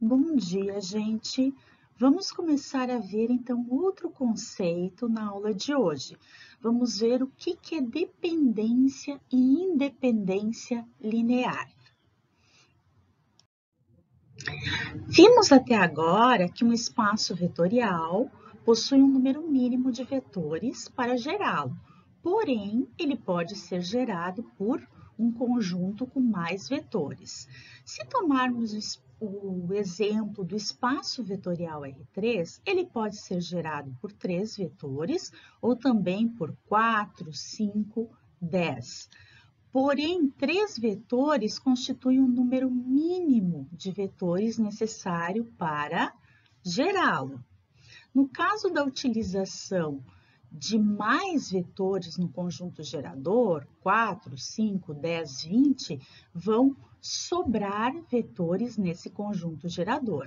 Bom dia, gente! Vamos começar a ver, então, outro conceito na aula de hoje. Vamos ver o que é dependência e independência linear. Vimos até agora que um espaço vetorial possui um número mínimo de vetores para gerá-lo, porém, ele pode ser gerado por um conjunto com mais vetores. Se tomarmos o exemplo do espaço vetorial R3, ele pode ser gerado por 3 vetores ou também por 4, 5, 10. Porém, 3 vetores constituem um número mínimo de vetores necessário para gerá-lo. No caso da utilização de mais vetores no conjunto gerador, 4, 5, 10, 20, vão sobrar vetores nesse conjunto gerador.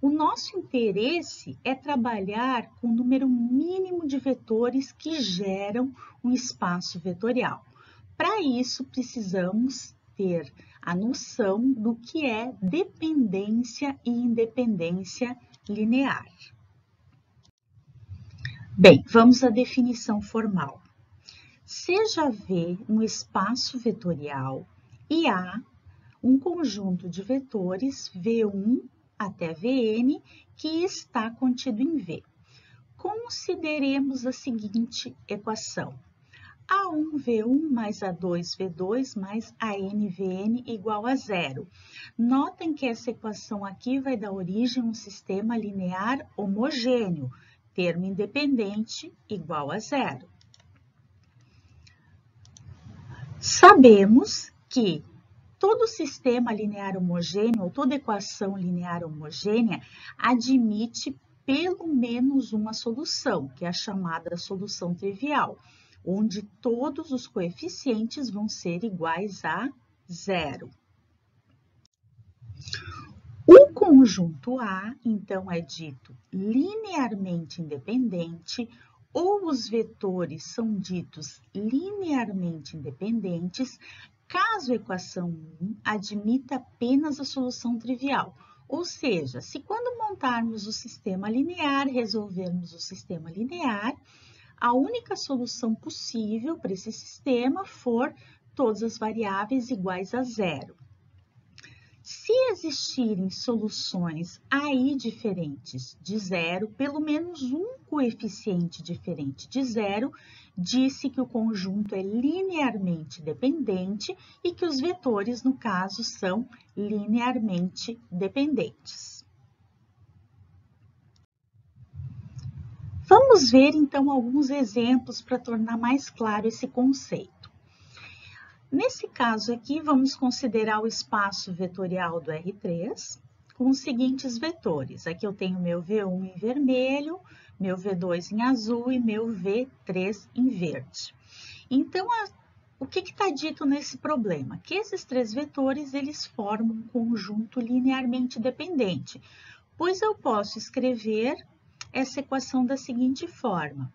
O nosso interesse é trabalhar com o número mínimo de vetores que geram um espaço vetorial. Para isso, precisamos ter a noção do que é dependência e independência linear. Bem, vamos à definição formal. Seja V um espaço vetorial e A um conjunto de vetores V1 até Vn que está contido em V. Consideremos a seguinte equação. A1V1 mais A2V2 mais ANVN igual a zero. Notem que essa equação aqui vai dar origem a um sistema linear homogêneo, termo independente igual a zero. Sabemos que todo sistema linear homogêneo ou toda equação linear homogênea admite pelo menos uma solução, que é a chamada solução trivial, onde todos os coeficientes vão ser iguais a zero. O conjunto A, então, é dito linearmente independente, ou os vetores são ditos linearmente independentes, caso a equação 1 admita apenas a solução trivial. Ou seja, se quando montarmos o sistema linear, resolvermos o sistema linear, a única solução possível para esse sistema for todas as variáveis iguais a zero. Se existirem soluções AI diferentes de zero, pelo menos um coeficiente diferente de zero, disse que o conjunto é linearmente dependente e que os vetores, no caso, são linearmente dependentes. Vamos ver, então, alguns exemplos para tornar mais claro esse conceito. Nesse caso aqui, vamos considerar o espaço vetorial do R3 com os seguintes vetores. Aqui eu tenho meu V1 em vermelho, meu V2 em azul e meu V3 em verde. Então, o que está dito nesse problema? Que esses 3 vetores, eles formam um conjunto linearmente dependente, pois eu posso escrever essa equação da seguinte forma.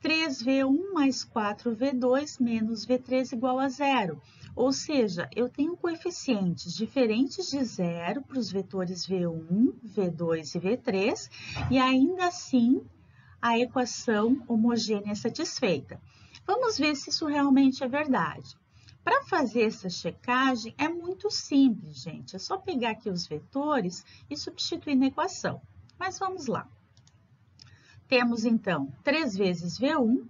3V1 mais 4V2 menos V3 igual a zero. Ou seja, eu tenho coeficientes diferentes de zero para os vetores V1, V2 e V3, e ainda assim a equação homogênea é satisfeita. Vamos ver se isso realmente é verdade. Para fazer essa checagem é muito simples, gente. É só pegar aqui os vetores e substituir na equação. Mas vamos lá. Temos, então, 3 vezes V1,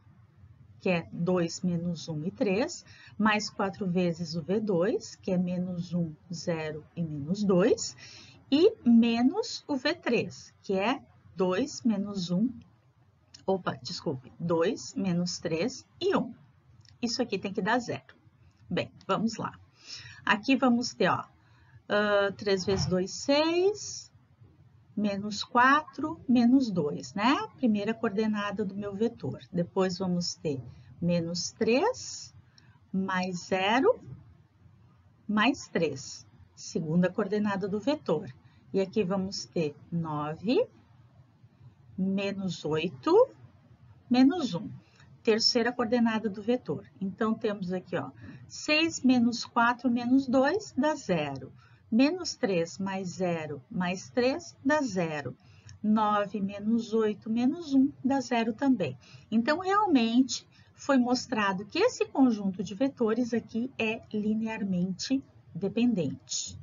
que é 2 menos 1 e 3, mais 4 vezes o V2, que é menos 1, 0 e menos 2, e menos o V3, que é 2 menos 1, 2 menos 3 e 1. Isso aqui tem que dar zero. Bem, vamos lá. Aqui vamos ter, 3 vezes 2, 6... menos 4, menos 2, né? Primeira coordenada do meu vetor. Depois vamos ter menos 3, mais 0, mais 3, segunda coordenada do vetor. E aqui vamos ter 9, menos 8, menos 1, terceira coordenada do vetor. Então, temos aqui, ó, 6 menos 4 menos 2 dá 0. Menos 3 mais 0 mais 3 dá 0. 9 menos 8 menos 1 dá 0 também. Então, realmente, foi mostrado que esse conjunto de vetores aqui é linearmente dependente.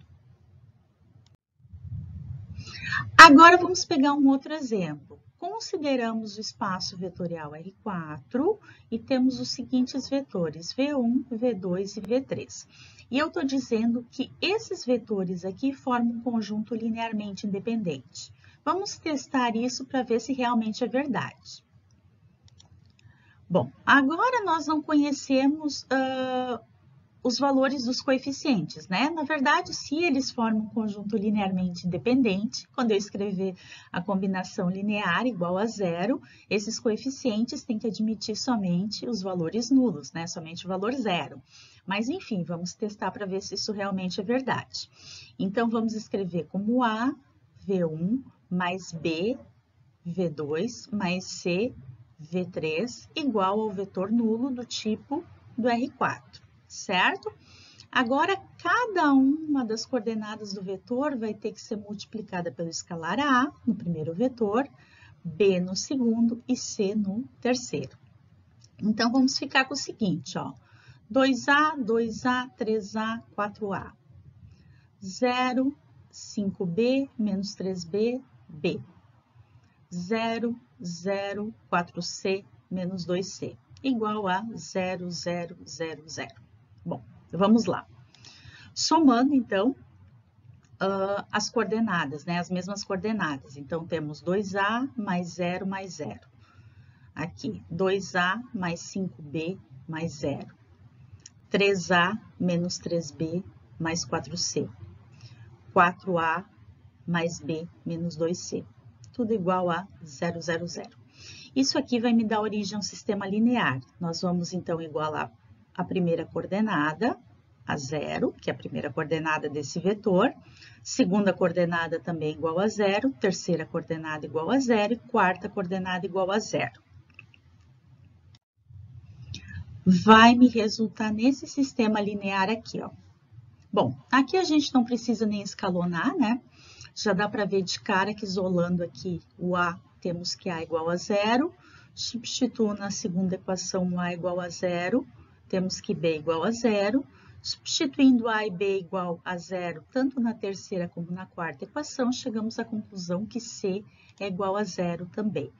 Agora, vamos pegar um outro exemplo. Consideramos o espaço vetorial R4 e temos os seguintes vetores, V1, V2 e V3. E eu estou dizendo que esses vetores aqui formam um conjunto linearmente independente. Vamos testar isso para ver se realmente é verdade. Bom, agora nós não conhecemos os valores dos coeficientes, né? Na verdade, se eles formam um conjunto linearmente independente, quando eu escrever a combinação linear igual a 0, esses coeficientes têm que admitir somente os valores nulos, né? Somente o valor 0. Mas, enfim, vamos testar para ver se isso realmente é verdade. Então, vamos escrever como A, V1, mais B, V2, mais C, V3, igual ao vetor nulo do tipo do R4. Certo? Agora, cada uma das coordenadas do vetor vai ter que ser multiplicada pelo escalar A, no primeiro vetor, B no segundo e C no terceiro. Então, vamos ficar com o seguinte, ó, 2A, 2A, 3A, 4A, 0, 5B, menos 3B, B, 0, 0, 4C, menos 2C, igual a 0, 0, 0, 0. Bom, vamos lá. Somando, então, as coordenadas, né? As mesmas coordenadas. Então, temos 2A mais 0 mais 0. Aqui, 2A mais 5B mais 0. 3A menos 3B mais 4C. 4A mais B menos 2C. Tudo igual a 0, 0, 0. Isso aqui vai me dar origem a um sistema linear. Nós vamos, então, igualar a primeira coordenada, a 0, que é a primeira coordenada desse vetor, segunda coordenada também igual a 0, terceira coordenada igual a 0 e quarta coordenada igual a 0. Vai me resultar nesse sistema linear aqui, ó. Bom, aqui a gente não precisa nem escalonar, né? Já dá para ver de cara que isolando aqui o A, temos que A igual a 0, substituo na segunda equação A igual a 0, temos que B igual a 0, substituindo A e B igual a 0, tanto na terceira como na quarta equação, chegamos à conclusão que C é igual a 0 também.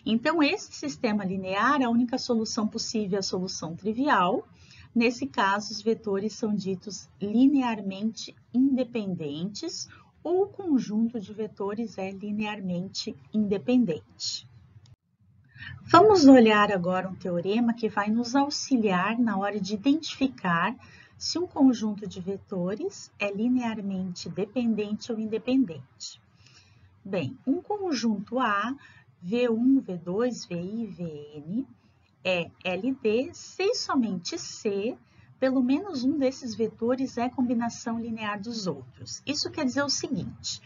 Então, esse sistema linear, a única solução possível é a solução trivial. Nesse caso, os vetores são ditos linearmente independentes, ou o conjunto de vetores é linearmente independente. Vamos olhar agora um teorema que vai nos auxiliar na hora de identificar se um conjunto de vetores é linearmente dependente ou independente. Bem, um conjunto A, V1, V2, VI e Vn, é LD se e somente C, pelo menos um desses vetores é combinação linear dos outros. Isso quer dizer o seguinte,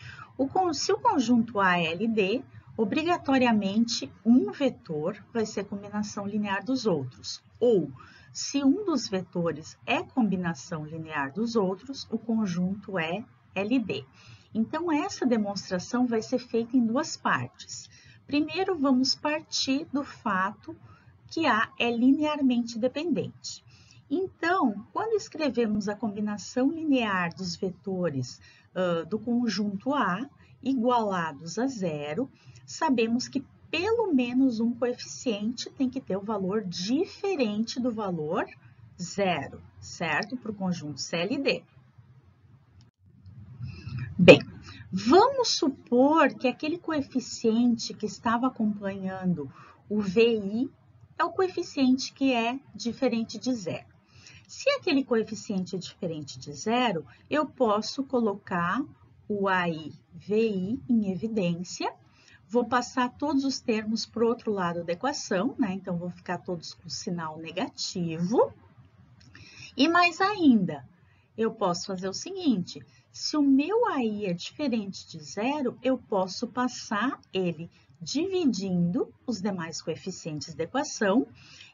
se o conjunto A é LD, obrigatoriamente um vetor vai ser combinação linear dos outros. Ou, se um dos vetores é combinação linear dos outros, o conjunto é LD. Então, essa demonstração vai ser feita em duas partes. Primeiro, vamos partir do fato que A é linearmente dependente. Então, quando escrevemos a combinação linear dos vetores do conjunto A igualados a 0, sabemos que pelo menos um coeficiente tem que ter o valor diferente do valor 0, certo? Para o conjunto CLD. Bem, vamos supor que aquele coeficiente que estava acompanhando o VI é o coeficiente que é diferente de 0. Se aquele coeficiente é diferente de 0, eu posso colocar o AI VI em evidência, vou passar todos os termos para o outro lado da equação, né? Então, vou ficar todos com sinal negativo. E mais ainda, eu posso fazer o seguinte, se o meu AI é diferente de zero, eu posso passar ele dividindo os demais coeficientes da equação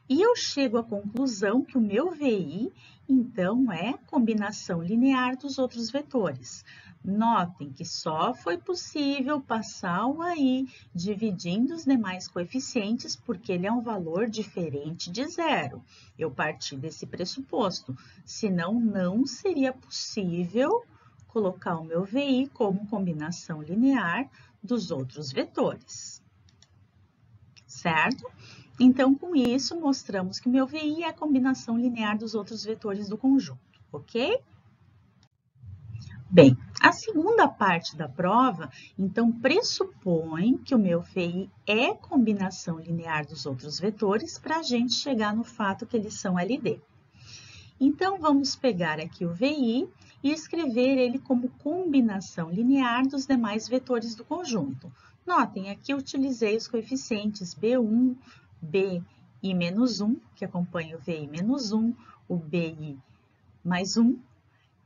e eu chego à conclusão que o meu VI, então, é combinação linear dos outros vetores. Notem que só foi possível passar o AI dividindo os demais coeficientes porque ele é um valor diferente de zero. Eu parti desse pressuposto, senão não seria possível colocar o meu VI como combinação linear dos outros vetores. Certo? Então, com isso, mostramos que o meu VI é a combinação linear dos outros vetores do conjunto, ok? Bem, a segunda parte da prova, então, pressupõe que o meu VI é combinação linear dos outros vetores para a gente chegar no fato que eles são LD. Então, vamos pegar aqui o VI e escrever ele como combinação linear dos demais vetores do conjunto. Notem, aqui eu utilizei os coeficientes B1, BI menos 1, que acompanha o VI menos 1, o BI mais 1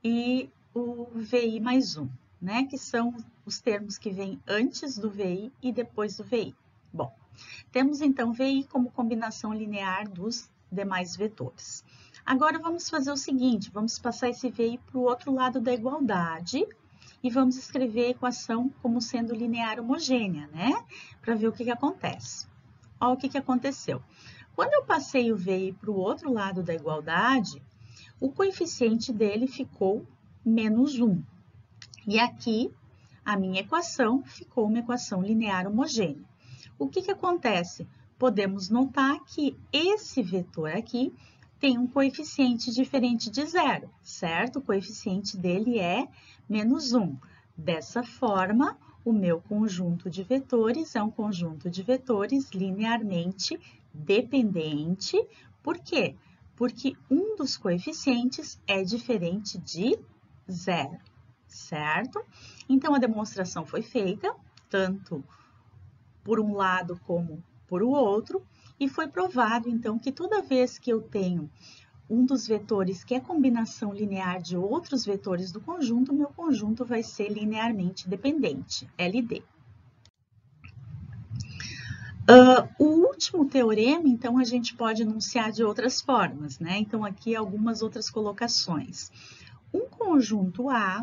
e o VI mais 1, né? Que são os termos que vêm antes do VI e depois do VI. Bom, temos então VI como combinação linear dos demais vetores. Agora, vamos fazer o seguinte, vamos passar esse VI para o outro lado da igualdade e vamos escrever a equação como sendo linear homogênea, né? Para ver o que acontece. Olha o que aconteceu. Quando eu passei o VI para o outro lado da igualdade, o coeficiente dele ficou menos 1. E aqui, a minha equação ficou uma equação linear homogênea. O que acontece? Podemos notar que esse vetor aqui tem um coeficiente diferente de zero, certo? O coeficiente dele é menos 1. Dessa forma, o meu conjunto de vetores é um conjunto de vetores linearmente dependente. Por quê? Porque um dos coeficientes é diferente de zero, certo? Então, a demonstração foi feita, tanto por um lado como por o outro, e foi provado, então, que toda vez que eu tenho um dos vetores que é combinação linear de outros vetores do conjunto, meu conjunto vai ser linearmente dependente, LD. O último teorema, então, a gente pode enunciar de outras formas, né? Então, aqui algumas outras colocações. Um conjunto A,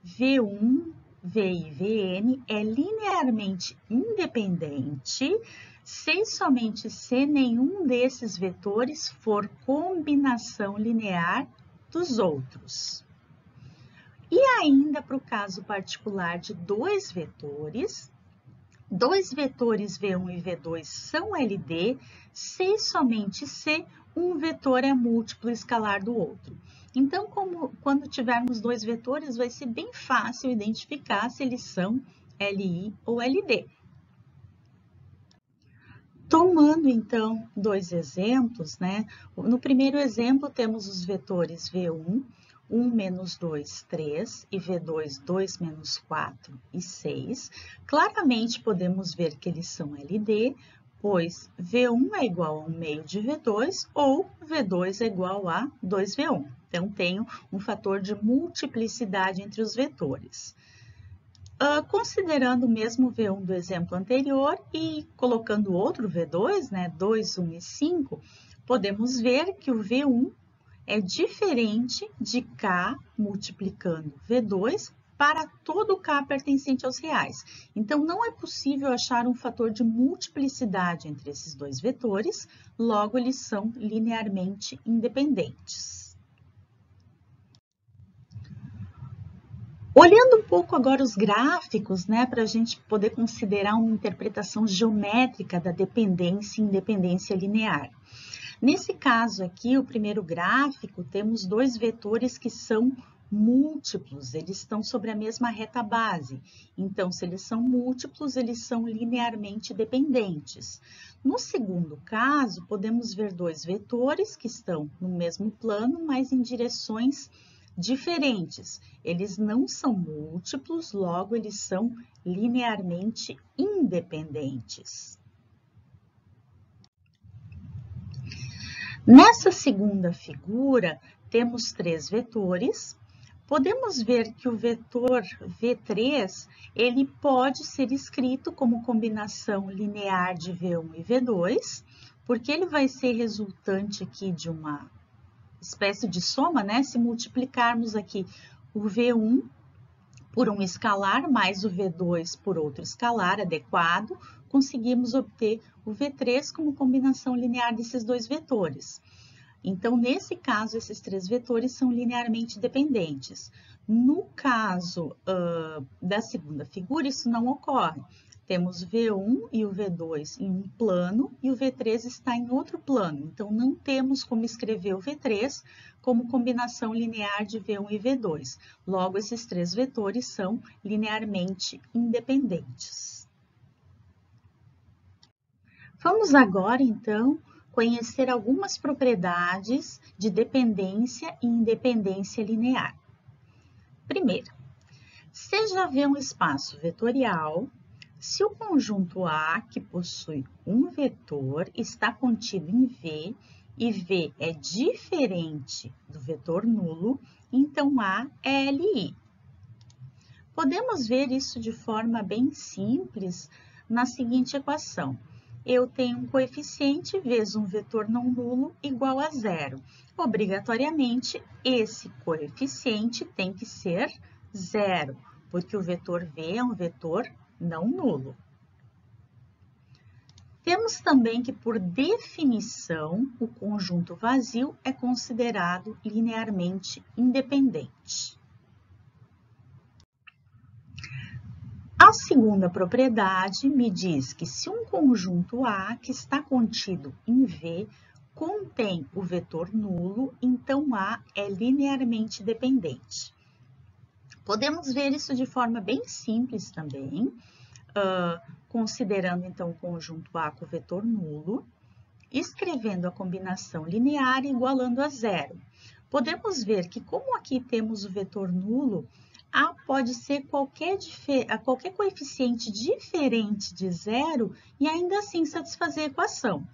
V1, VI e Vn é linearmente independente se somente se nenhum desses vetores for combinação linear dos outros. E ainda para o caso particular de dois vetores V1 e V2 são LD se somente se um vetor é múltiplo escalar do outro. Então, quando tivermos dois vetores, vai ser bem fácil identificar se eles são LI ou LD. Tomando, então, dois exemplos, né? No primeiro exemplo, temos os vetores V1, 1 menos 2, 3, e V2, 2 menos 4 e 6. Claramente, podemos ver que eles são LD, pois V1 é igual a 1 meio de V2 ou V2 é igual a 2V1. Então, tenho um fator de multiplicidade entre os vetores. Considerando o mesmo V1 do exemplo anterior e colocando outro V2, né, 2, 1 e 5, podemos ver que o V1 é diferente de K multiplicando V2 para todo K pertencente aos reais. Então, não é possível achar um fator de multiplicidade entre esses dois vetores, logo eles são linearmente independentes. Olhando um pouco agora os gráficos, né, para a gente poder considerar uma interpretação geométrica da dependência e independência linear. Nesse caso aqui, o primeiro gráfico, temos dois vetores que são múltiplos, eles estão sobre a mesma reta base. Então, se eles são múltiplos, eles são linearmente dependentes. No segundo caso, podemos ver dois vetores que estão no mesmo plano, mas em direções diferentes. Eles não são múltiplos, logo eles são linearmente independentes. Nessa segunda figura, temos 3 vetores. Podemos ver que o vetor V3, ele pode ser escrito como combinação linear de V1 e V2, porque ele vai ser resultante aqui de uma espécie de soma, né? Se multiplicarmos aqui o V1 por um escalar mais o V2 por outro escalar adequado, conseguimos obter o V3 como combinação linear desses 2 vetores. Então, nesse caso, esses 3 vetores são linearmente dependentes. No caso da segunda figura, isso não ocorre. Temos V1 e o V2 em um plano e o V3 está em outro plano. Então, não temos como escrever o V3 como combinação linear de V1 e V2. Logo, esses 3 vetores são linearmente independentes. Vamos agora, então, conhecer algumas propriedades de dependência e independência linear. Primeiro, seja V um espaço vetorial, se o conjunto A, que possui um vetor, está contido em V, e V é diferente do vetor nulo, então A é LI. Podemos ver isso de forma bem simples na seguinte equação. Eu tenho um coeficiente vezes um vetor não nulo igual a 0. Obrigatoriamente, esse coeficiente tem que ser 0, porque o vetor V é um vetor não nulo. Temos também que, por definição, o conjunto vazio é considerado linearmente independente. A segunda propriedade me diz que se um conjunto A, que está contido em V, contém o vetor nulo, então A é linearmente dependente. Podemos ver isso de forma bem simples também, considerando então o conjunto A com o vetor nulo, escrevendo a combinação linear e igualando a 0. Podemos ver que, como aqui temos o vetor nulo, A pode ser qualquer coeficiente diferente de 0 e ainda assim satisfazer a equação,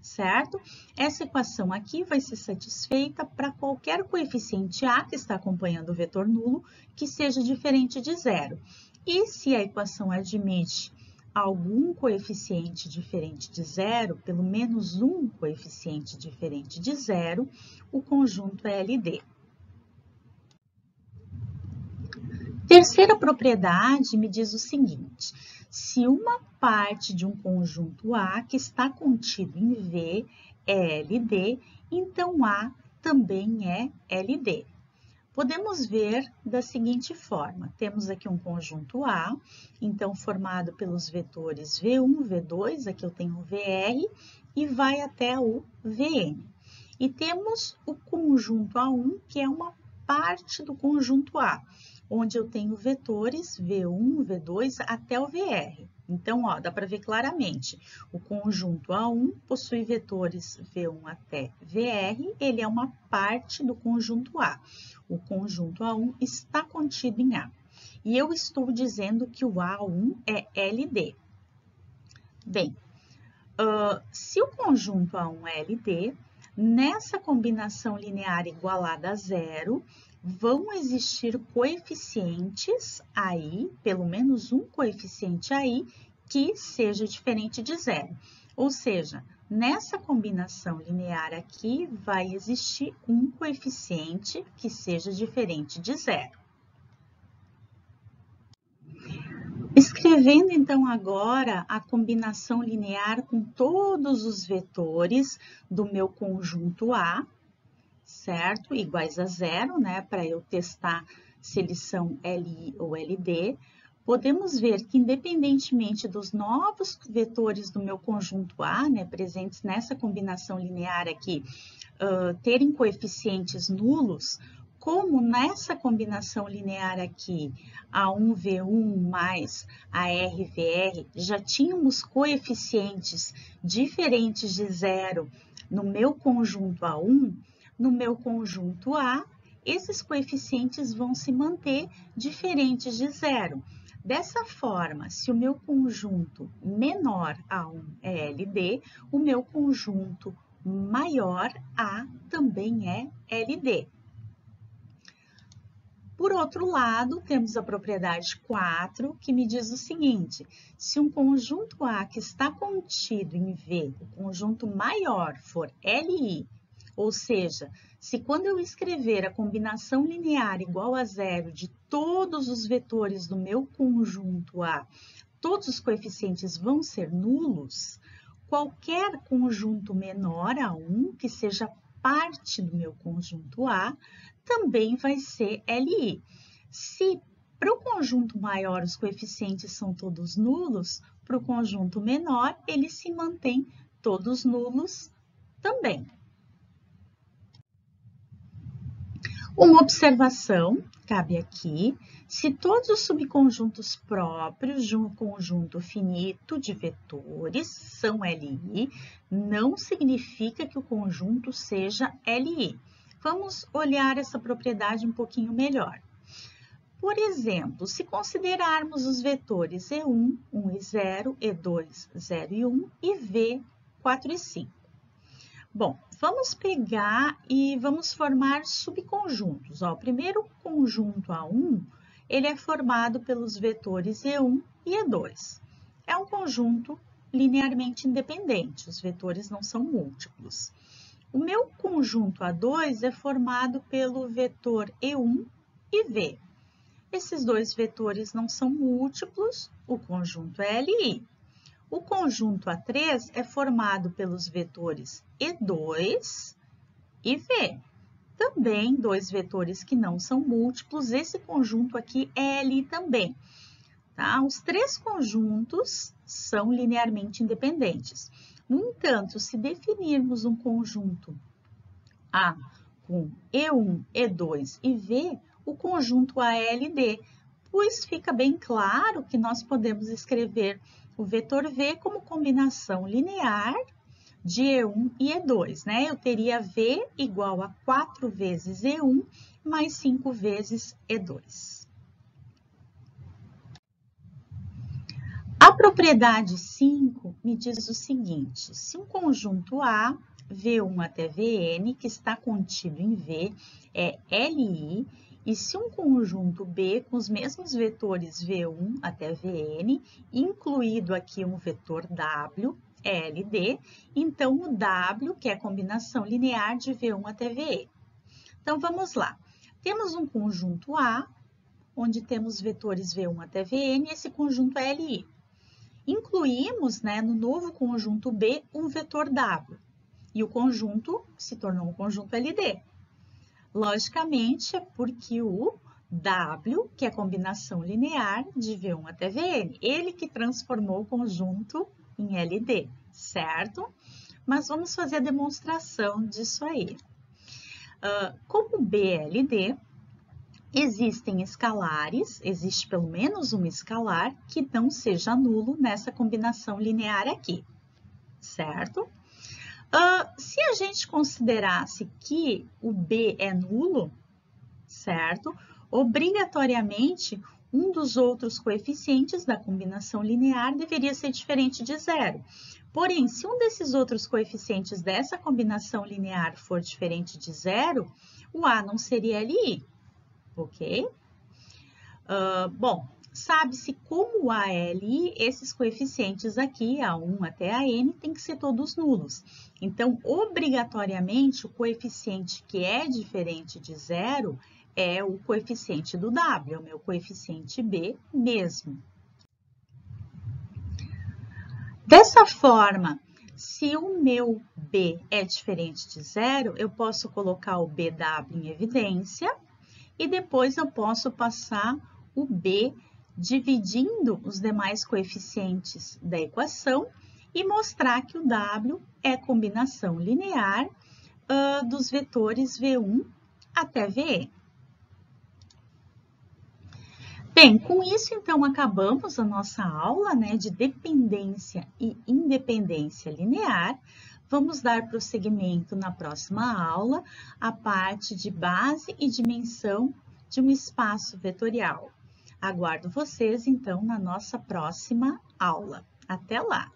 certo? Essa equação aqui vai ser satisfeita para qualquer coeficiente A que está acompanhando o vetor nulo que seja diferente de 0. E se a equação admite algum coeficiente diferente de 0, pelo menos um coeficiente diferente de 0, o conjunto é LD. Terceira propriedade me diz o seguinte: se uma parte de um conjunto A que está contido em V é LD, então A também é LD. Podemos ver da seguinte forma: temos aqui um conjunto A, então formado pelos vetores V1, V2, aqui eu tenho o VR, e vai até o Vn. E temos o conjunto A1, que é uma parte do conjunto A, onde eu tenho vetores V1, V2 até o VR. Então, dá para ver claramente, o conjunto A1 possui vetores V1 até VR, ele é uma parte do conjunto A. O conjunto A1 está contido em A. E eu estou dizendo que o A1 é LD. Bem, se o conjunto A1 é LD, nessa combinação linear igualada a 0, vão existir coeficientes aí, pelo menos um coeficiente aí, que seja diferente de 0. Ou seja, nessa combinação linear aqui, vai existir um coeficiente que seja diferente de 0. Escrevendo, então, agora a combinação linear com todos os vetores do meu conjunto A, certo? Iguais a 0, né? Para eu testar se eles são LI ou LD. Podemos ver que, independentemente dos novos vetores do meu conjunto A, né, presentes nessa combinação linear aqui, terem coeficientes nulos, como nessa combinação linear aqui, A1V1 mais ARVR, já tínhamos coeficientes diferentes de 0 no meu conjunto A1, no meu conjunto A, esses coeficientes vão se manter diferentes de 0. Dessa forma, se o meu conjunto menor A1 é LD, o meu conjunto maior A também é LD. Por outro lado, temos a propriedade 4, que me diz o seguinte: se um conjunto A que está contido em V, o conjunto maior for Li, ou seja, se quando eu escrever a combinação linear igual a zero de todos os vetores do meu conjunto A, todos os coeficientes vão ser nulos, qualquer conjunto menor a 1, que seja parte do meu conjunto A, também vai ser Li. Se para o conjunto maior os coeficientes são todos nulos, para o conjunto menor eles se mantêm todos nulos também. Uma observação cabe aqui: se todos os subconjuntos próprios de um conjunto finito de vetores são Li, não significa que o conjunto seja Li. Vamos olhar essa propriedade um pouquinho melhor. Por exemplo, se considerarmos os vetores E1, 1 e 0, E2, 0 e 1 e V, 4 e 5. Bom, vamos pegar e vamos formar subconjuntos. O primeiro conjunto A1, ele é formado pelos vetores E1 e E2. É um conjunto linearmente independente, os vetores não são múltiplos. O meu conjunto A2 é formado pelo vetor E1 e V. Esses dois vetores não são múltiplos, o conjunto é Li. O conjunto A3 é formado pelos vetores E2 e V. Também dois vetores que não são múltiplos, esse conjunto aqui é Li também. Tá? Os três conjuntos são linearmente independentes. No entanto, se definirmos um conjunto A com E1, E2 e V, o conjunto A é LD, pois fica bem claro que nós podemos escrever o vetor V como combinação linear de E1 e E2, né? Eu teria V igual a 4 vezes E1 mais 5 vezes E2. A propriedade 5 me diz o seguinte: se um conjunto A, V1 até Vn, que está contido em V, é Li, e se um conjunto B com os mesmos vetores V1 até Vn, incluído aqui um vetor W, é LD, então o W, que é a combinação linear de V1 até Vn. Então, vamos lá. Temos um conjunto A, onde temos vetores V1 até Vn, e esse conjunto é Li. Incluímos, né, no novo conjunto B um vetor W, e o conjunto se tornou um conjunto LD. Logicamente, é porque o W, que é a combinação linear de V1 até Vn, ele que transformou o conjunto em LD, certo? Mas vamos fazer a demonstração disso aí. Como B é LD, existem escalares, existe pelo menos um escalar que não seja nulo nessa combinação linear aqui, certo? Se a gente considerasse que o B é nulo, certo? Obrigatoriamente, um dos outros coeficientes da combinação linear deveria ser diferente de zero. Porém, se um desses outros coeficientes dessa combinação linear for diferente de zero, o A não seria Li, ok? Bom, sabe-se como A é Li, esses coeficientes aqui, A1 até AN, tem que ser todos nulos. Então, obrigatoriamente, o coeficiente que é diferente de zero é o coeficiente do W, é o meu coeficiente B mesmo. Dessa forma, se o meu B é diferente de zero, eu posso colocar o BW em evidência e depois eu posso passar o B dividindo os demais coeficientes da equação e mostrar que o W é combinação linear dos vetores V1 até Vn. Bem, com isso, então, acabamos a nossa aula, né, de dependência e independência linear. Vamos dar prosseguimento na próxima aula à parte de base e dimensão de um espaço vetorial. Aguardo vocês, então, na nossa próxima aula. Até lá!